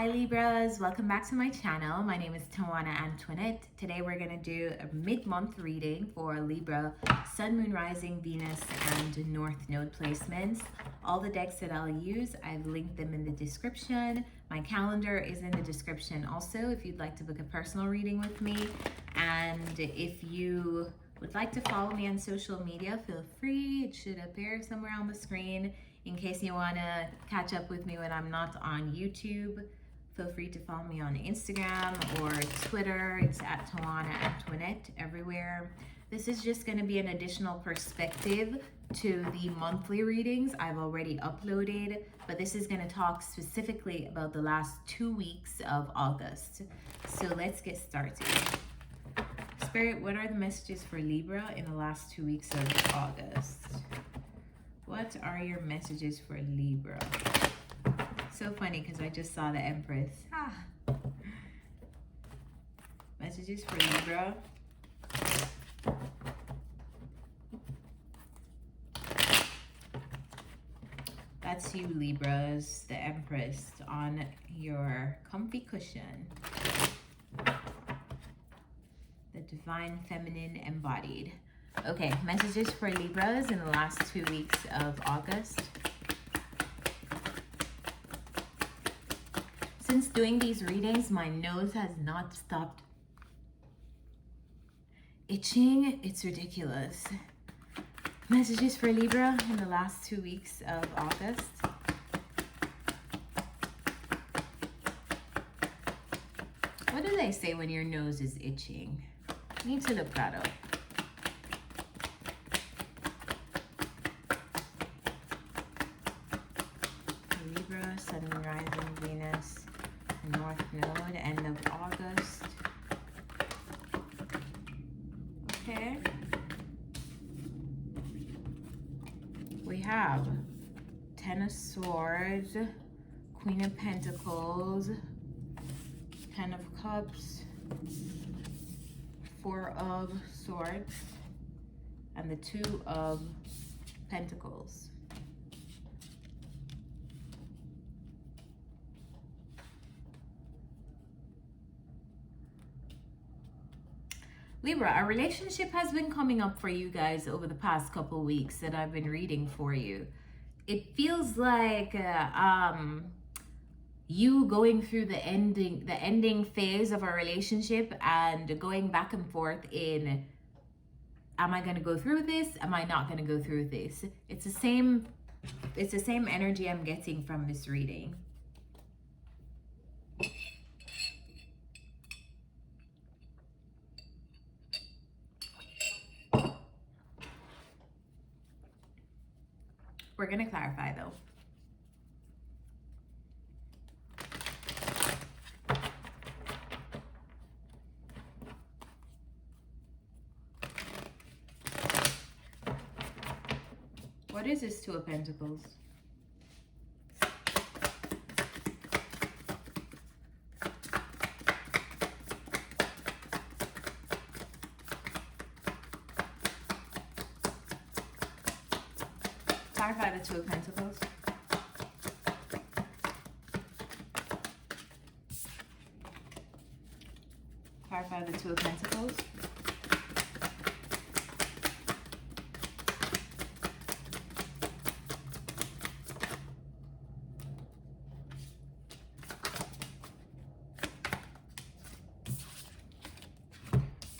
Hi Libras, welcome back to my channel. My name is Tawanantoinette. Today we're going to do a mid-month reading for Libra, Sun, Moon, Rising, Venus, and North Node placements. All the decks that I'll use, I've linked them in the description. My calendar is in the description also if you'd like to book a personal reading with me. And if you would like to follow me on social media, feel free. It should appear somewhere on the screen. In case you want to catch up with me when I'm not on YouTube, feel free to follow me on Instagram or Twitter. It's at tawanantoinette everywhere. This is just going to be an additional perspective to the monthly readings I've already uploaded, but this is going to talk specifically about the last 2 weeks of August. So let's get started. Spirit, what are the messages for Libra in the last 2 weeks of August? What are your messages for Libra? So funny because I just saw the Empress. Messages for Libra. That's you, Libras, the Empress on your comfy cushion. The Divine Feminine embodied. Okay, messages for Libras in the last 2 weeks of August. Since doing these readings, my nose has not stopped itching. It's ridiculous. Messages for Libra in the last 2 weeks of August. What do they say when your nose is itching? I need to look that up. Libra, Sun, Rising, Venus, North Node, end of August. Okay. We have Ten of Swords, Queen of Pentacles, Ten of Cups, Four of Swords, and the Two of Pentacles. Libra, a relationship has been coming up for you guys over the past couple weeks that I've been reading for you. It feels like you going through the ending phase of a relationship and going back and forth in, am I going to go through this? Am I not going to go through this? It's the same energy I'm getting from this reading. We're going to clarify though. What is this Two of Pentacles? Clarify the Two of Pentacles. Clarify the Two of Pentacles.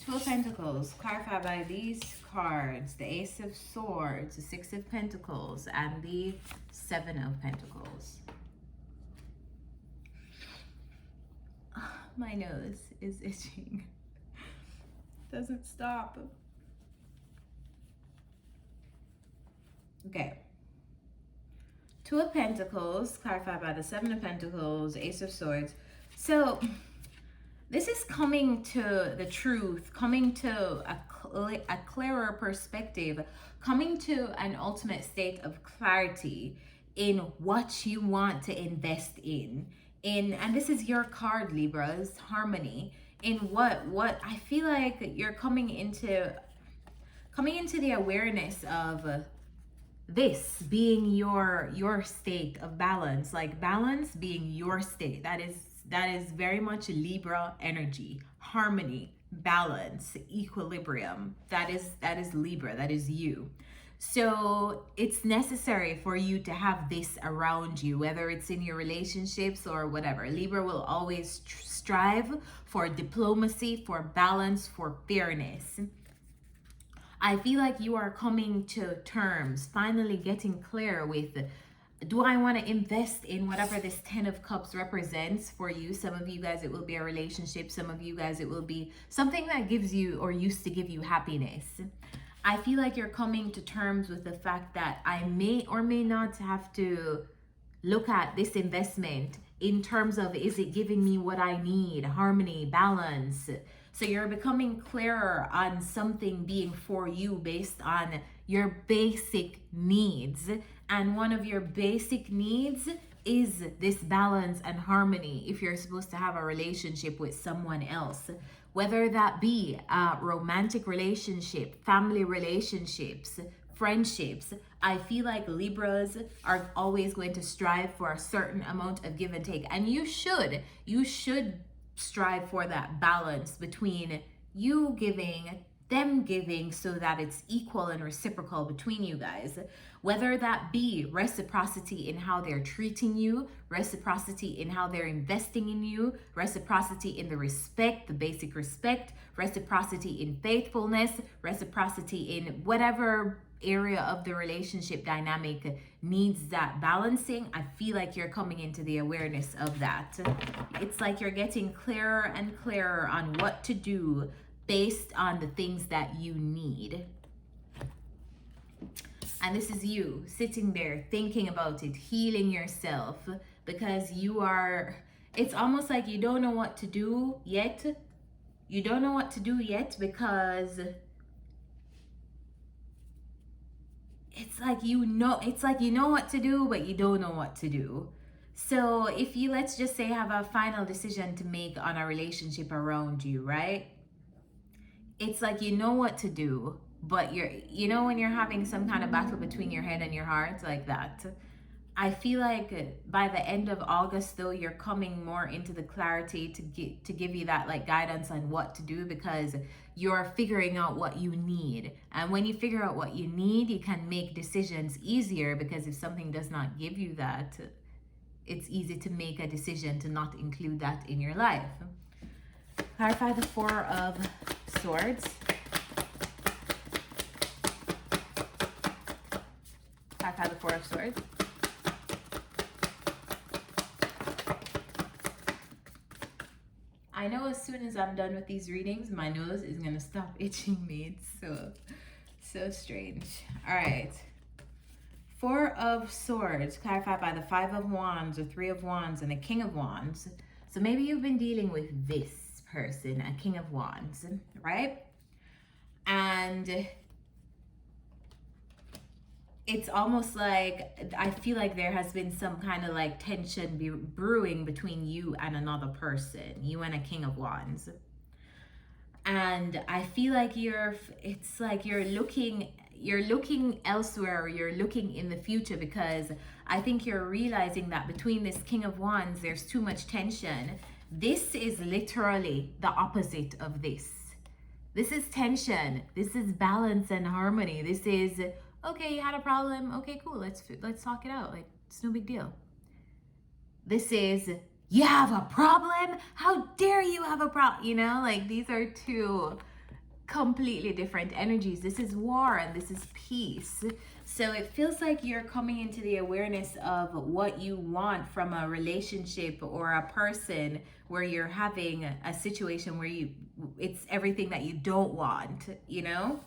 Two of Pentacles, clarified by these cards, the Ace of Swords, the Six of Pentacles, and the Seven of Pentacles. My nose is itching. Doesn't stop. Okay. Two of Pentacles, clarified by the Seven of Pentacles, Ace of Swords. So this is coming to the truth, coming to a clearer perspective, coming to an ultimate state of clarity in what you want to invest in, and this is your card, Libras, harmony, in what I feel like you're coming into the awareness of this being your state of balance, like balance being your state. That is That is very much Libra energy, harmony, balance, equilibrium. That is Libra, that is you. So it's necessary for you to have this around you, whether it's in your relationships or whatever. Libra will always strive for diplomacy, for balance, for fairness. I feel like you are coming to terms, finally getting clear with, do I want to invest in whatever this 10 of Cups represents for you? Some of you guys, it will be a relationship. Some of you guys, it will be something that gives you or used to give you happiness. I feel like you're coming to terms with the fact that I may or may not have to look at this investment in terms of, is it giving me what I need? Harmony, balance. So you're becoming clearer on something being for you based on your basic needs. And one of your basic needs is this balance and harmony if you're supposed to have a relationship with someone else. Whether that be a romantic relationship, family relationships, friendships, I feel like Libras are always going to strive for a certain amount of give and take. And you should strive for that balance between you giving, them giving, so that it's equal and reciprocal between you guys. Whether that be reciprocity in how they're treating you, reciprocity in how they're investing in you, reciprocity in the respect, the basic respect, reciprocity in faithfulness, reciprocity in whatever area of the relationship dynamic needs that balancing. I feel like you're coming into the awareness of that. It's like you're getting clearer and clearer on what to do based on the things that you need. And this is you sitting there thinking about it, healing yourself, because you are, it's almost like you don't know what to do yet. You don't know what to do yet because it's like you know what to do, but you don't know what to do. So if you, let's just say, have a final decision to make on a relationship around you, right? It's like you know what to do, but you know when you're having some kind of battle between your head and your heart, like that. I feel like by the end of August, though, you're coming more into the clarity to give you that like guidance on what to do, because you're figuring out what you need. And when you figure out what you need, you can make decisions easier, because if something does not give you that, it's easy to make a decision to not include that in your life. Clarify the Four of Swords. Clarify the Four of Swords. I know as soon as I'm done with these readings, my nose is gonna stop itching me. It's so strange. All right. Four of Swords, clarified by the Five of Wands, or Three of Wands, and the King of Wands. So maybe you've been dealing with this person, a King of Wands, right? And it's almost like, I feel like there has been some kind of like tension brewing between you and another person, you and a King of Wands. And I feel like it's like you're looking elsewhere, or you're looking in the future, because I think you're realizing that between this King of Wands, there's too much tension. This is literally the opposite of this. This is tension. This is balance and harmony. This is, okay, you had a problem. Okay, cool. Let's talk it out. Like, it's no big deal. This is, you have a problem? How dare you have a problem? You know, like, these are two completely different energies. This is war and this is peace. So it feels like you're coming into the awareness of what you want from a relationship or a person, where you're having a situation where it's everything that you don't want, you know?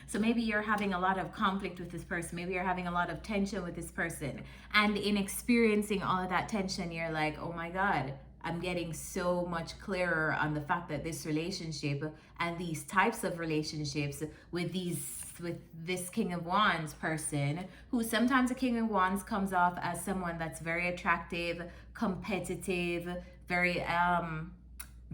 So maybe you're having a lot of conflict with this person. Maybe you're having a lot of tension with this person. And in experiencing all of that tension, you're like, oh my God, I'm getting so much clearer on the fact that this relationship and these types of relationships with this King of Wands person, who sometimes a King of Wands comes off as someone that's very attractive, competitive, very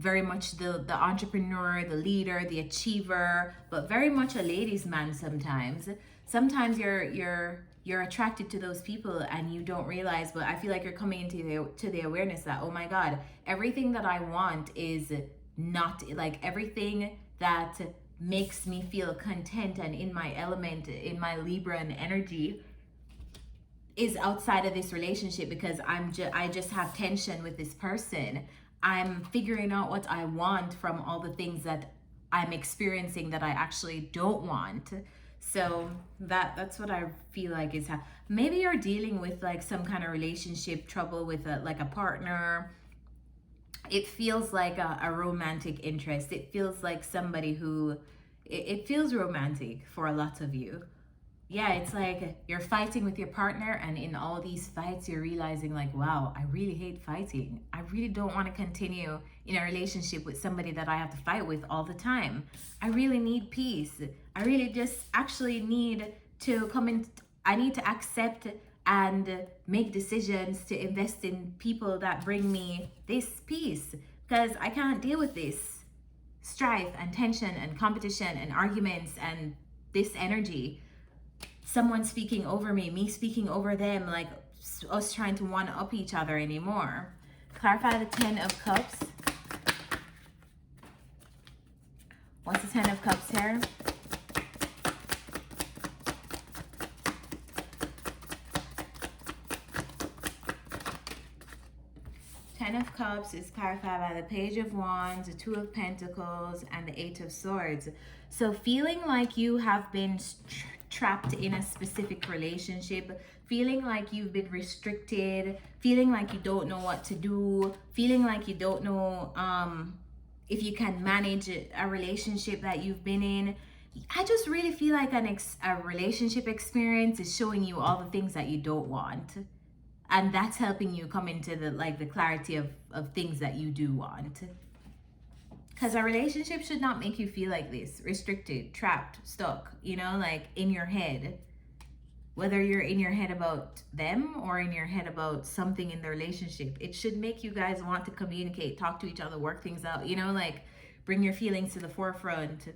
very much the entrepreneur, the leader, the achiever, but very much a ladies' man sometimes. Sometimes you're attracted to those people and you don't realize, but I feel like you're coming into the awareness that, oh my God, everything that I want is not like everything that makes me feel content and in my element, in my Libran energy, is outside of this relationship, because I just have tension with this person. I'm figuring out what I want from all the things that I'm experiencing that I actually don't want. So that's what I feel like is maybe you're dealing with like some kind of relationship trouble with like a partner. It feels like a romantic interest. It feels like somebody who, it feels romantic for a lot of you. Yeah, it's like you're fighting with your partner, and in all these fights you're realizing like, wow, I really hate fighting. I really don't want to continue in a relationship with somebody that I have to fight with all the time. I really need peace. I really just actually need to come in. I need to accept and make decisions to invest in people that bring me this peace, because I can't deal with this strife and tension and competition and arguments and this energy. Someone speaking over me speaking over them, like us trying to one up each other anymore. Clarify the 10 of Cups. What's the 10 of Cups here? Ten of Cups is clarified by the Page of Wands, the Two of Pentacles, and the Eight of Swords. So feeling like you have been trapped in a specific relationship, feeling like you've been restricted, feeling like you don't know what to do, feeling like you don't know if you can manage a relationship that you've been in. I just really feel like a relationship experience is showing you all the things that you don't want, and that's helping you come into the clarity of things that you do want. Because a relationship should not make you feel like this, restricted, trapped, stuck, you know, like in your head. Whether you're in your head about them or in your head about something in the relationship, it should make you guys want to communicate, talk to each other, work things out, you know, like bring your feelings to the forefront.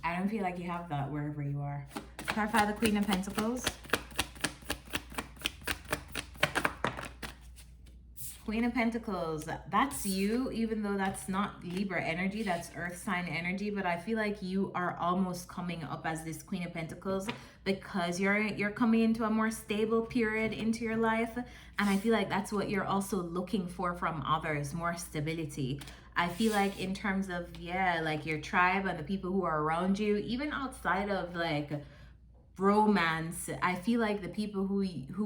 I don't feel like you have that wherever you are. Clarify the Queen of Pentacles. Queen of Pentacles, that's you, even though that's not Libra energy, that's earth sign energy, but I feel like you are almost coming up as this Queen of Pentacles because you're coming into a more stable period into your life, and I feel like that's what you're also looking for from others, more stability. I feel like in terms of, yeah, like your tribe and the people who are around you, even outside of like romance, I feel like the people who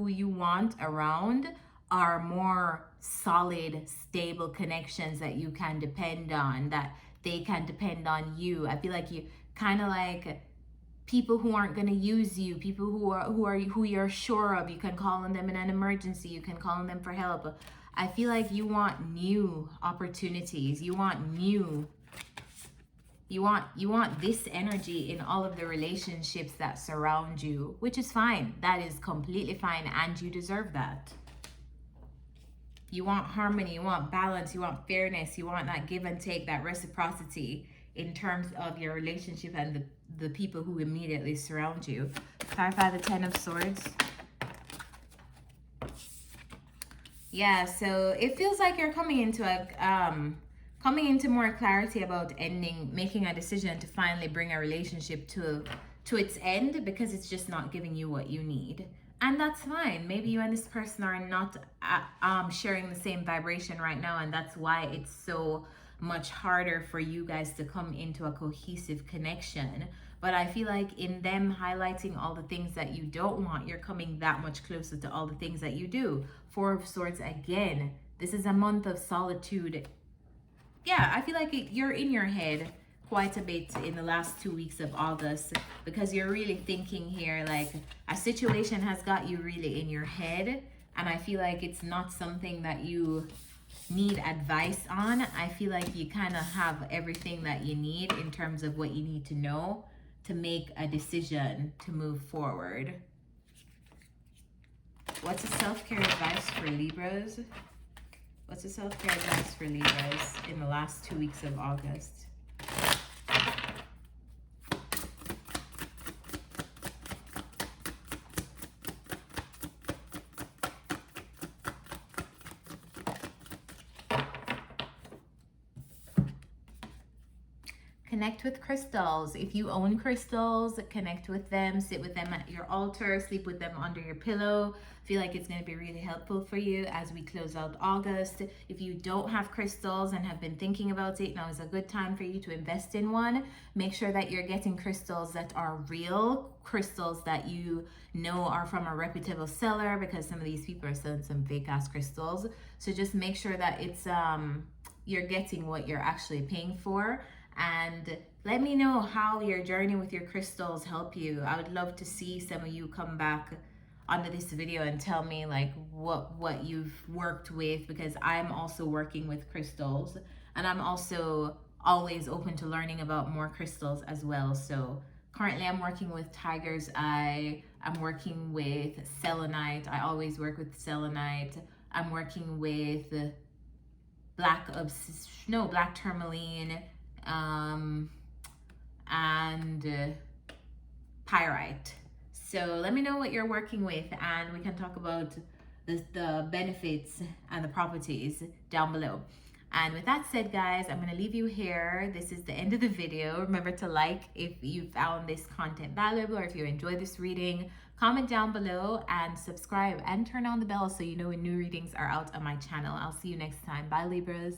you want around are more solid, stable connections that you can depend on, that they can depend on you. I feel like you kind of like people who aren't going to use you, people who you're sure of. You can call on them in an emergency, you can call on them for help. I feel like you want new opportunities, you want this energy in all of the relationships that surround you, which is fine. That is completely fine, and you deserve that. You want harmony, you want balance, you want fairness, you want that give and take, that reciprocity in terms of your relationship and the people who immediately surround you. Clarify the 10 of Swords. Yeah, so it feels like you're coming into more clarity about making a decision to finally bring a relationship to its end, because it's just not giving you what you need. And that's fine. Maybe you and this person are not sharing the same vibration right now, and that's why it's so much harder for you guys to come into a cohesive connection. But I feel like in them highlighting all the things that you don't want, you're coming that much closer to all the things that you do. Four of Swords again. This is a month of solitude. Yeah, I feel like you're in your head quite a bit in the last 2 weeks of August, because you're really thinking here like a situation has got you really in your head, and I feel like it's not something that you need advice on. I feel like you kind of have everything that you need in terms of what you need to know to make a decision to move forward. What's a self-care advice for Libras? What's the self-care advice for Libras in the last 2 weeks of August? Connect with crystals. If you own crystals, connect with them, sit with them at your altar, sleep with them under your pillow. I feel like it's going to be really helpful for you as we close out August. If you don't have crystals and have been thinking about it, now is a good time for you to invest in one. Make sure that you're getting crystals that are real, crystals that you know are from a reputable seller, because some of these people are selling some fake ass crystals. So just make sure that it's you're getting what you're actually paying for. And let me know how your journey with your crystals help you. I would love to see some of you come back under this video and tell me like what you've worked with, because I'm also working with crystals, and I'm also always open to learning about more crystals as well. So currently I'm working with tiger's eye, I'm working with selenite, I always work with selenite, I'm working with black tourmaline, and pyrite. So let me know what you're working with, and we can talk about the benefits and the properties down below. And with that said, guys, I'm going to leave you here. This is the end of the video. Remember to like if you found this content valuable, or if you enjoyed this reading. Comment down below and subscribe and turn on the bell so you know when new readings are out on my channel. I'll see you next time. Bye, Libras.